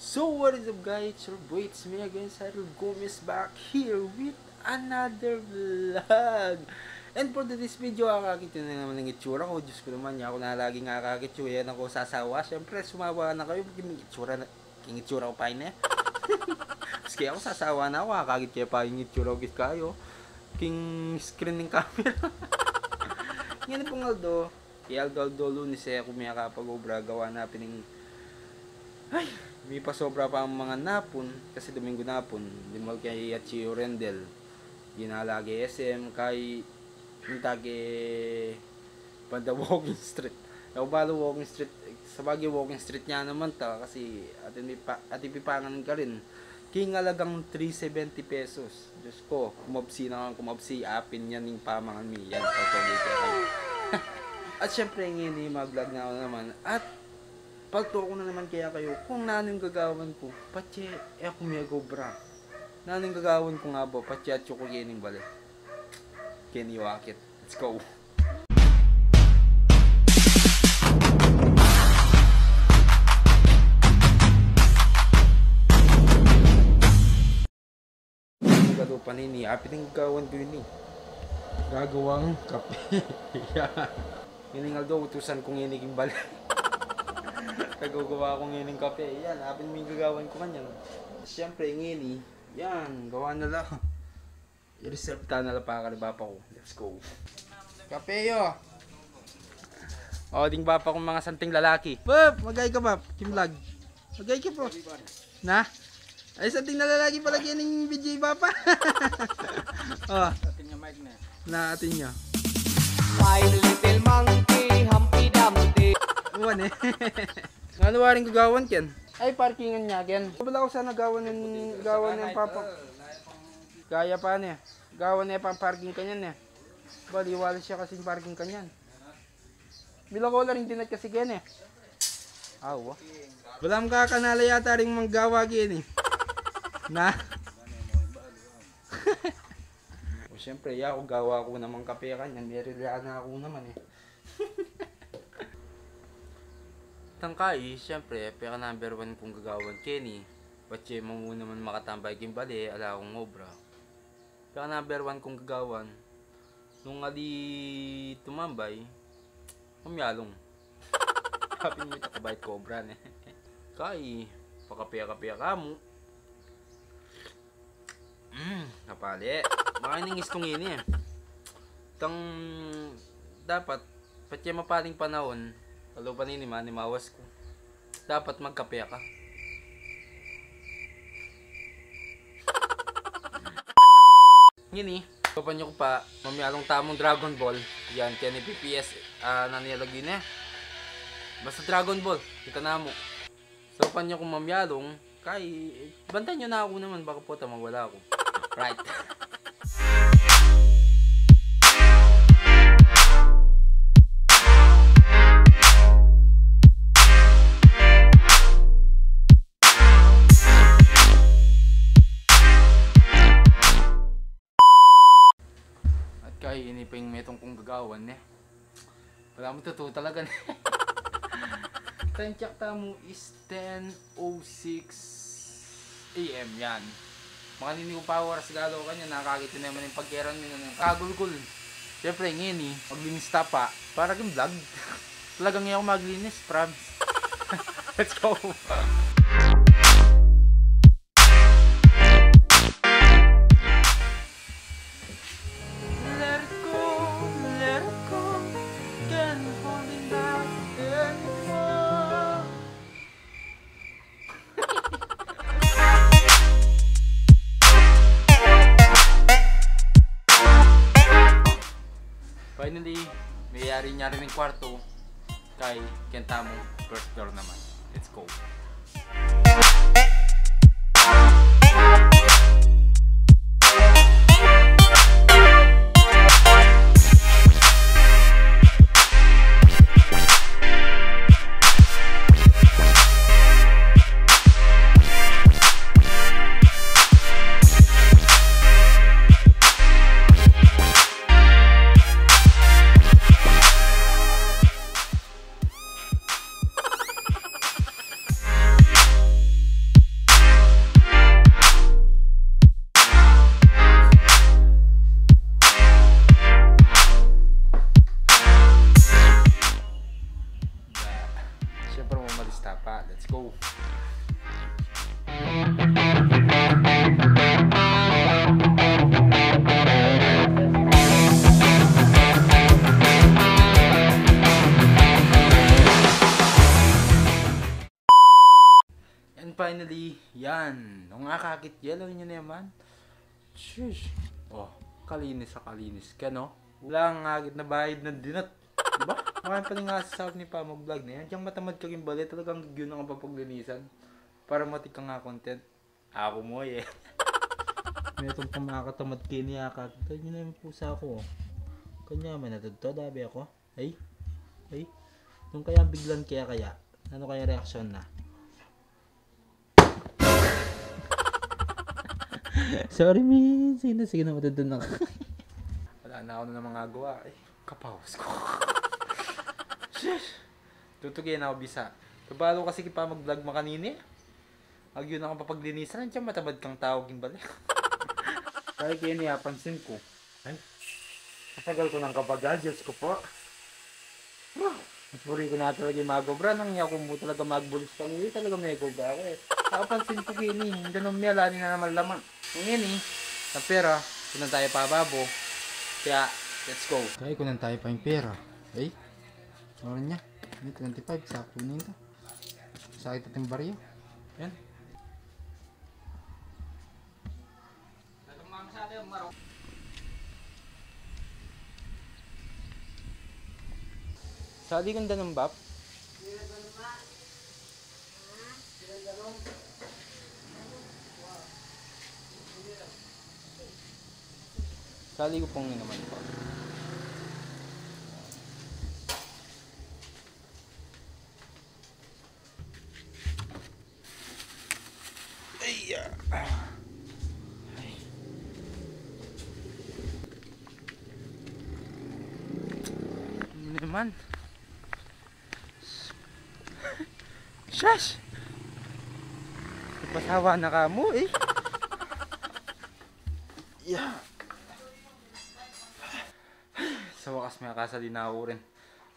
So what is up guys, it's your boy, it's me again, Cyril Gomez, back here with another vlog. And for this video, kakakita na naman ng itsura ko. Diyos ko naman, ako na lagi nga kakakitsura. Yan ako sasawa. Siyempre, sumawa na kayo. King itsura ko pa yun eh. Maski ako sasawa na ako, kakakit kayo pa yung itsura ko kayo. King screen ng camera. Yan pong Aldo. Kay Aldo Lunes eh, ako may kapag-obra. Gawa na pining... Ay, may pasobra pa ang mga napon. Kasi Domingo napon. Limal kay Achio Rendel. Ginalagi SM kay... yung tage banda walking street. Ako balo walking street. Sa bagay walking street niya naman ta. Kasi atin pipangan ka rin. King alagang 370 pesos. Diyos ko, kumabsi na kumabsi. Apin yan yung pamangan mi. Yan, at syempre, ngayon mag-vlog na ako naman. At palto ko na naman kaya kayo. Kung nanong gagawan ko, patye, ako may gobra. Nanong gagawan ko nga ba, patye at ko kining balik. Kenny Wakit. Let's go. Gado pa nini. Apit ng gawan ko yun eh. Gagawang kape. Yan nga daw, utusan kong iniging balik. Kagagawa akong ining kape. Yan, apit may gagawan ko kanyan. Siyempre, ngini. Yan, gawa na lang. I-reserve ta na lang pa bapa ko. Let's go. Kape yo. O, ding bapa kong mga santing lalaki. Bap, magay ka bap. Kimlag. Magay ka po. Na? Ay, santing na lalaki pala yan yung BJ bapa. O. Atin niya mic na. Na, atin niya. My little monkey, Humpty Dumpty. Uwan eh. Ano waring gagawan ken? Ay, parkingan niya ken. Wala ko sana gawan ng papa. Gaya pa niya. Gawa niya pang parking kanyan niya. Baliwala siya kasing parking kanyan. Bila ko lang dinat kasi gen eh. Awa. Wala mong kakanala yata rin manggawa gen eh. Na? O syempre, ako gawa ko namang kape kanyan. Meron na ako naman eh. Tangkay, syempre, pera number 1 kong gagawan Kenny. Ba't mo muna naman makatambay gimbali, ala akong obra. Kaya number 1 kong gagawan, nung ali tumambay, kumyalong. Happy nyo ito kabait cobra ne. Kay, pakapia-kapia ka mo. Napali. Makining istong ini eh. Tang, dapat, pati mapaling panahon, palo pa nini manimawas ko. Dapat magkapia ka. Ngini, kapan nyo ko pa, mamiyalong tamong Dragon Ball. Yan, kaya ni PPS, nanilagin na. Basta Dragon Ball, ika na mo. So, kapan nyo kung mamiyalong, kay, bantan nyo na ako naman, baka po mawala ako. Right. Kaya ini pa yung metong kong gagawan eh. Wala mo totoo talaga eh. Time check mo is 10:06 AM yan. Makanini ko power sa galaw kanya. Nakakita naman yung pagkeran nyo ng kagulgul. Siyempre ngayon maglinis pa. Para kang vlog. Talagang ngayon ako maglinis. Promise. Let's go. Finally, mayayari niya rin yung kwarto kay Kentamo first floor naman. Let's go. go. And finally, yan. Nung akakit yellow nyo na yaman. Shush. Oh, kalinis sa kalinis. Kano? Wala ang agit na bahid ng dinat. Diba? Marami pa rin nga sasabi ni Pamog Vlog na yan. Diyang matamad ka rin bali. Talagang yun ang papaglinisan. Para matik ka nga content. Ako mo eh. May itong pamakatamad kiniyakak. Ito yun na yung pusa ko. Kanya man natudto. Dabi ako. Ay. Nung kaya biglan kaya. Ano kaya reaksyon na? Sorry, min. Sige na matutun ako. Wala na ako na mga gawa. Ay, kapawas ko. Shush! Tutugin ako bisa. Kabalo kasi pa mag-vlog makanini. Pag yun ako papaglinisan, nandiyan matabad kang tawag yung balik. Kaya kaya niya, pansin ko. Ay, katagal ko ng kapagal. Diyos ko po. Masuri ko na talaga yung magobra. Nang niya ko mo talaga magbulis pa. Hindi talaga may gobra ako eh. Nakapansin ko kini. Hindi nung niya, lani na naman laman. Ngayon eh, sa pera, kunan tayo pa babo. Kaya, let's go. Kaya kunan tayo pa yung pera. Ay, oran niya. 25, sakto na ito. Sakit at yung baryo. Yan. Sali ganda ng bap. Sali ko pong naman po. Ay. Ano naman? Shush! Ipasawa na ka mo eh. Yeah. Sa wakas may akasali na ako rin.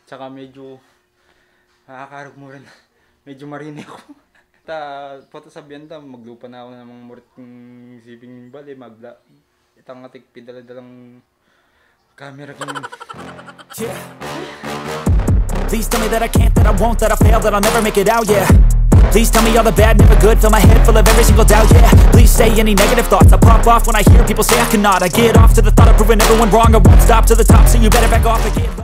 Tsaka medyo nakakarog mo rin. Medyo marini ako. Pata sabihan ta, maglupa na ako ng mga murit kong siping bali. Itang atik pidala-dalang camera kin. Yeah. Please tell me that I can't, that I won't, that I fail, that I'll never make it out, yeah. Please tell me all the bad, never good, fill my head full of every single doubt, yeah. Please say any negative thoughts, I pop off when I hear people say I cannot. I get off to the thought of proving everyone wrong, I won't stop to the top, so you better back off again.